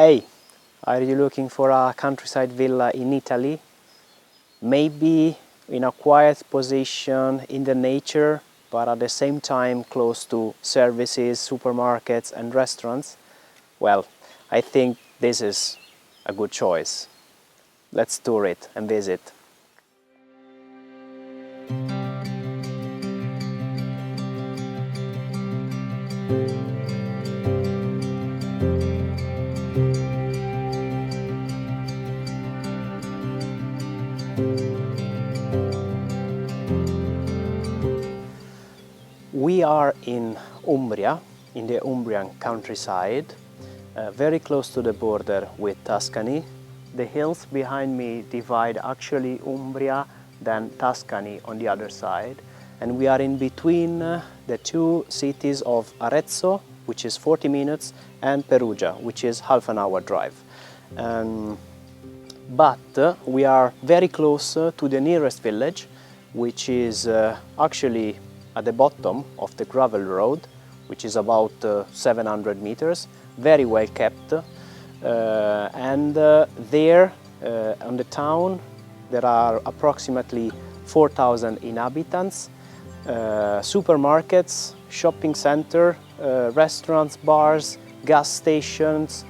Hey, are you looking for a countryside villa in Italy? Maybe in a quiet position in the nature, but at the same time close to services, supermarkets and restaurants? Well, I think this is a good choice. Let's tour it and visit. We are in Umbria, in the Umbrian countryside, very close to the border with Tuscany. The hills behind me divide actually Umbria than Tuscany on the other side. And we are in between the two cities of Arezzo, which is 40 minutes, and Perugia, which is half an hour drive. But we are very close to the nearest village, which is actually at the bottom of the gravel road, which is about 700 meters, very well kept. There on the town there are approximately 4,000 inhabitants, supermarkets, shopping center, restaurants, bars, gas stations,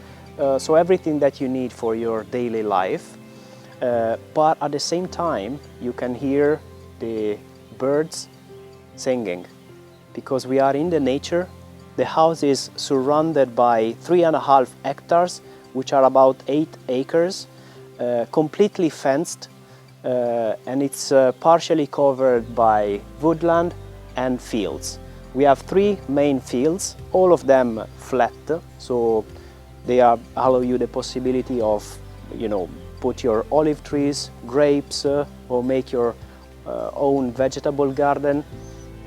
so everything that you need for your daily life. But at the same time you can hear the birds singing, because we are in the nature. The house is surrounded by 3.5 hectares, which are about 8 acres, completely fenced, and it's partially covered by woodland and fields. We have 3 main fields, all of them flat, so they allow you the possibility of, put your olive trees, grapes, or make your own vegetable garden.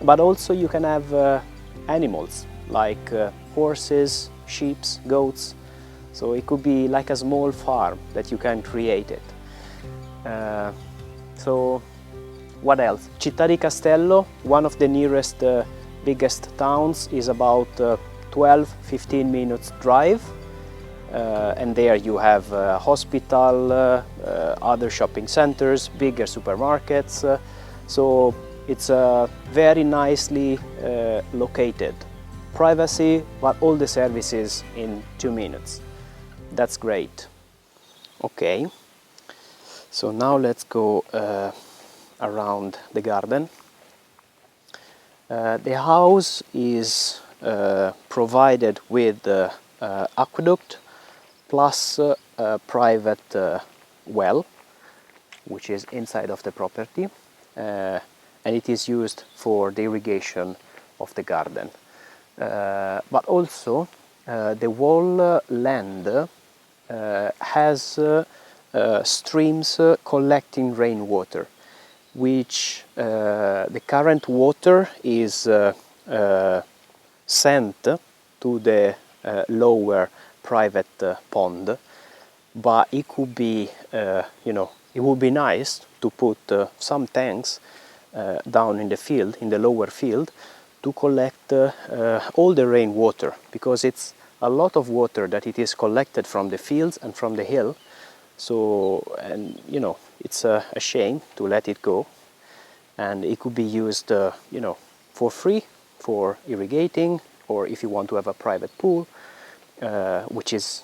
But also you can have animals like horses, sheep, goats. So it could be like a small farm that you can create it. So what else? Città di Castello, one of the nearest biggest towns, is about 12-15 minutes drive. And there you have hospital, other shopping centers, bigger supermarkets. So it's very nicely located. Privacy, but all the services in 2 minutes. That's great. Okay, so now let's go around the garden. The house is provided with aqueduct plus a private well, which is inside of the property. And it is used for the irrigation of the garden. But also the whole land has streams collecting rainwater, which the current water is sent to the lower private pond, but it could be, it would be nice to put some tanks down in the field, in the lower field, to collect all the rainwater, because it's a lot of water that it is collected from the fields and from the hill. So, and it's a shame to let it go, and it could be used, for free for irrigating, or if you want to have a private pool, which is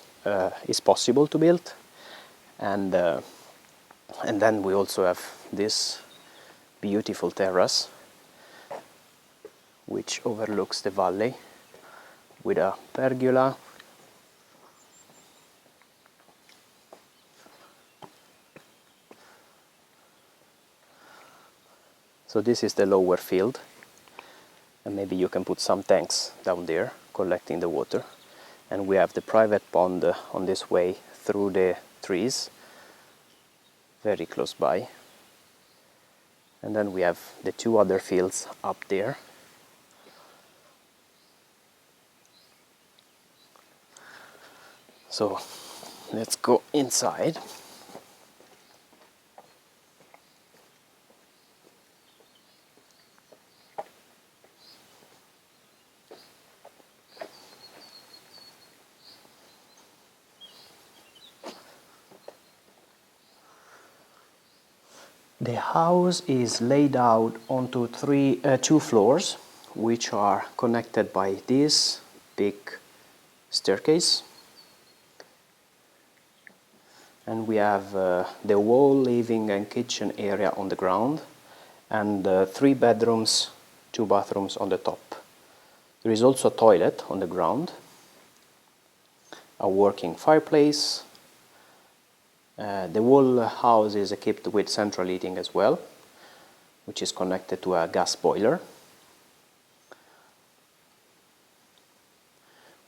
possible to build, and then we also have this beautiful terrace which overlooks the valley with a pergola. So this is the lower field, and maybe you can put some tanks down there collecting the water. And we have the private pond on this way through the trees, very close by. And then we have the 2 other fields up there. So let's go inside. The house is laid out onto two floors, which are connected by this big staircase. And we have the whole living and kitchen area on the ground, and 3 bedrooms, 2 bathrooms on the top. There is also a toilet on the ground, a working fireplace. The whole house is equipped with central heating as well, which is connected to a gas boiler.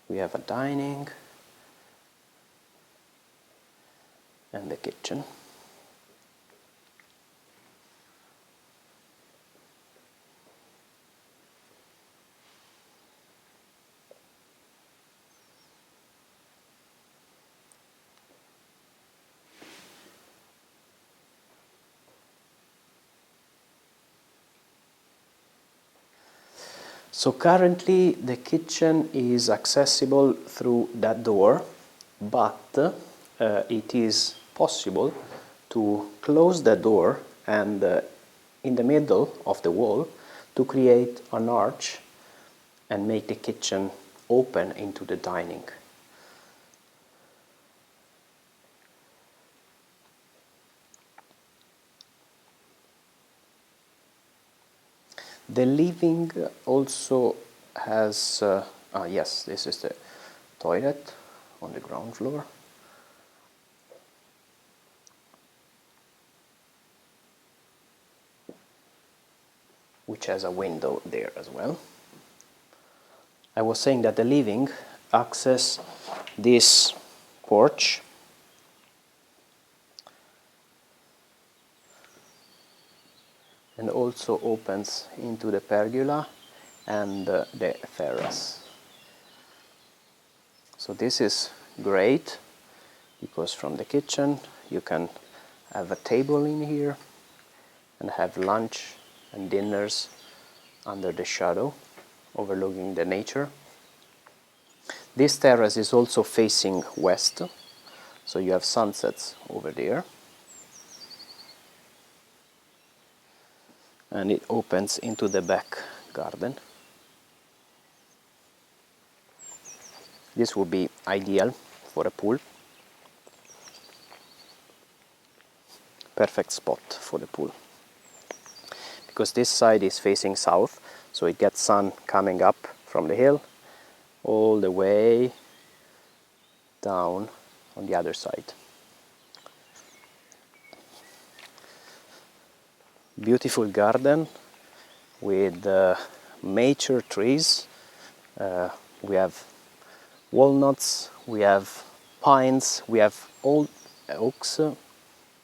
We have a dining and the kitchen. So currently the kitchen is accessible through that door, but it is possible to close the door and in the middle of the wall to create an arch and make the kitchen open into the dining. The living also has, yes, this is the toilet on the ground floor. Which has a window there as well. I was saying that the living access this porch and also opens into the pergola and the terrace. So this is great because from the kitchen you can have a table in here and have lunch and dinners under the shadow overlooking the nature. This terrace is also facing west, so you have sunsets over there. And it opens into the back garden. This would be ideal for a pool. Perfect spot for the pool. Because this side is facing south, so it gets sun coming up from the hill all the way down on the other side. Beautiful garden with mature trees. We have walnuts, we have pines, we have old oaks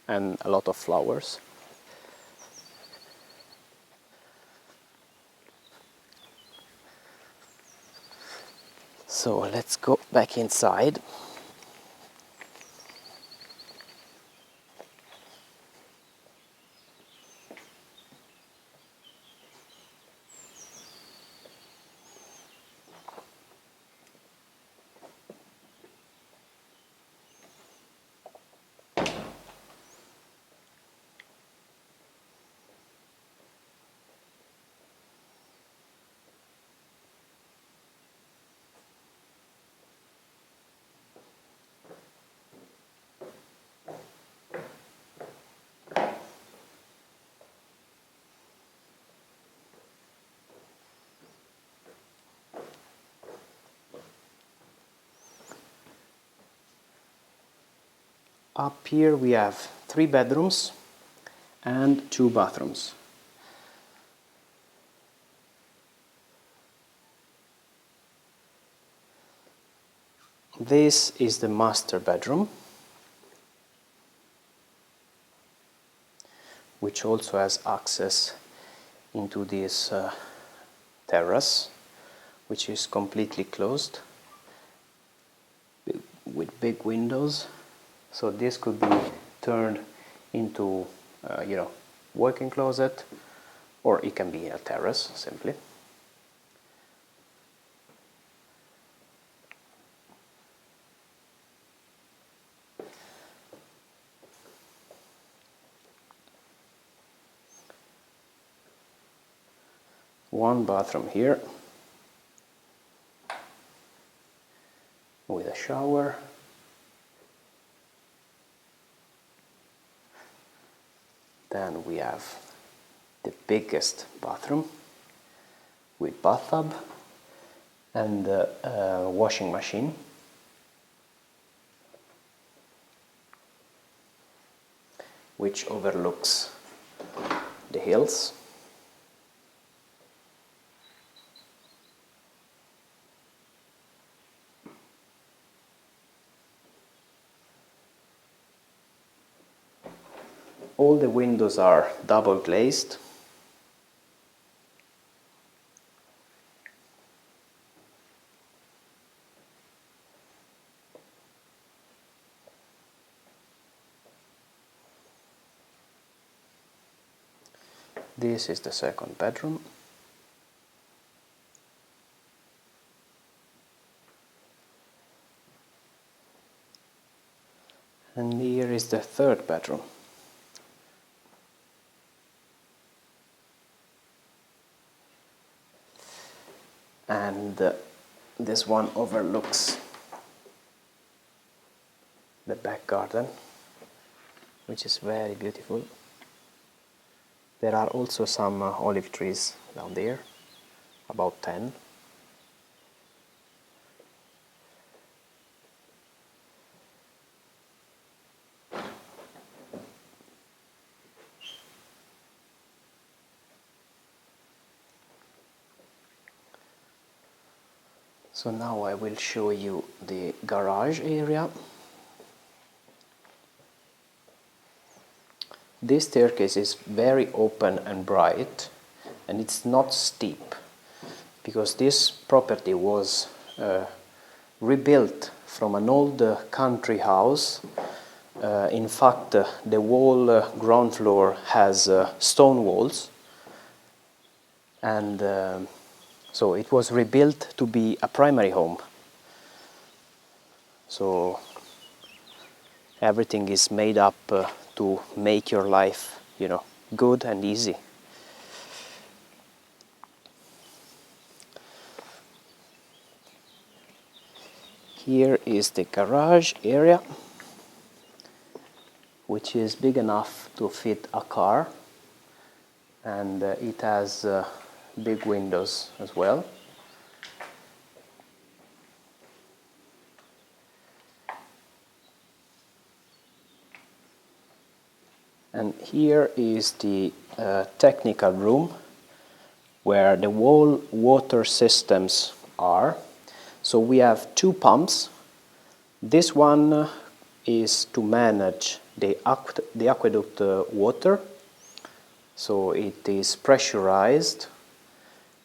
and a lot of flowers. So let's go back inside. Up here we have 3 bedrooms and 2 bathrooms. This is the master bedroom, which also has access into this terrace, which is completely closed with big windows. So this could be turned into, working closet, or it can be a terrace simply. One bathroom here with a shower. Then we have the biggest bathroom with bathtub and a washing machine. Which overlooks the hills. All the windows are double glazed. This is the second bedroom. And here is the third bedroom. And this one overlooks the back garden, which is very beautiful. There are also some olive trees down there, about 10. So now I will show you the garage area. This staircase is very open and bright, and it's not steep because this property was rebuilt from an old country house. In fact, the whole ground floor has stone walls, and so it was rebuilt to be a primary home. So everything is made up to make your life, good and easy. Here is the garage area, which is big enough to fit a car, and it has big windows as well. And here is the technical room where the whole water systems are. So we have two pumps. This one is to manage the aqueduct water. So it is pressurized.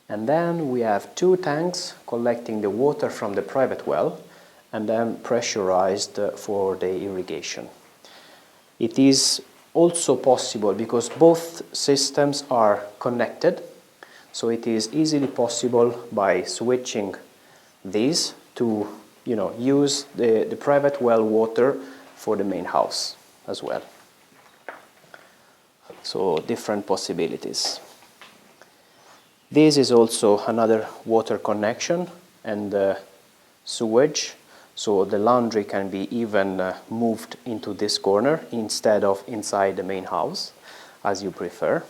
And then we have two tanks collecting the water from the private well and then pressurized for the irrigation. It is also possible because both systems are connected, so it is easily possible by switching these to use the private well water for the main house as well. So different possibilities. This is also another water connection and sewage. So the laundry can be even moved into this corner instead of inside the main house, as you prefer.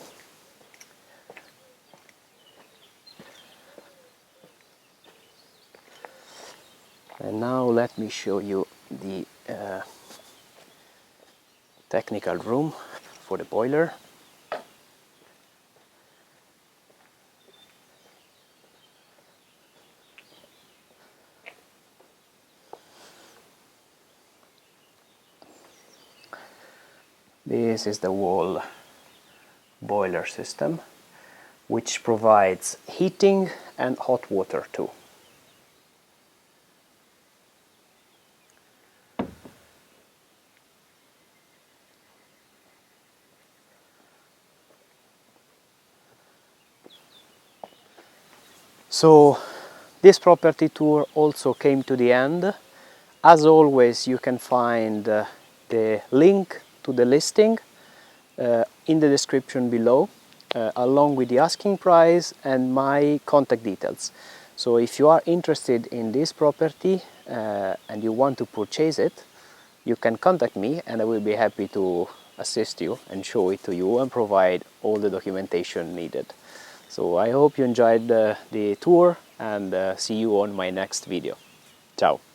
And now let me show you the technical room for the boiler. This is the wall boiler system, which provides heating and hot water too. So this property tour also came to the end. As always, you can find the link to the listing in the description below. along with the asking price and my contact details. So if you are interested in this property and you want to purchase it, you can contact me and I will be happy to assist you and show it to you and provide all the documentation needed. So I hope you enjoyed the tour and see you on my next video. Ciao!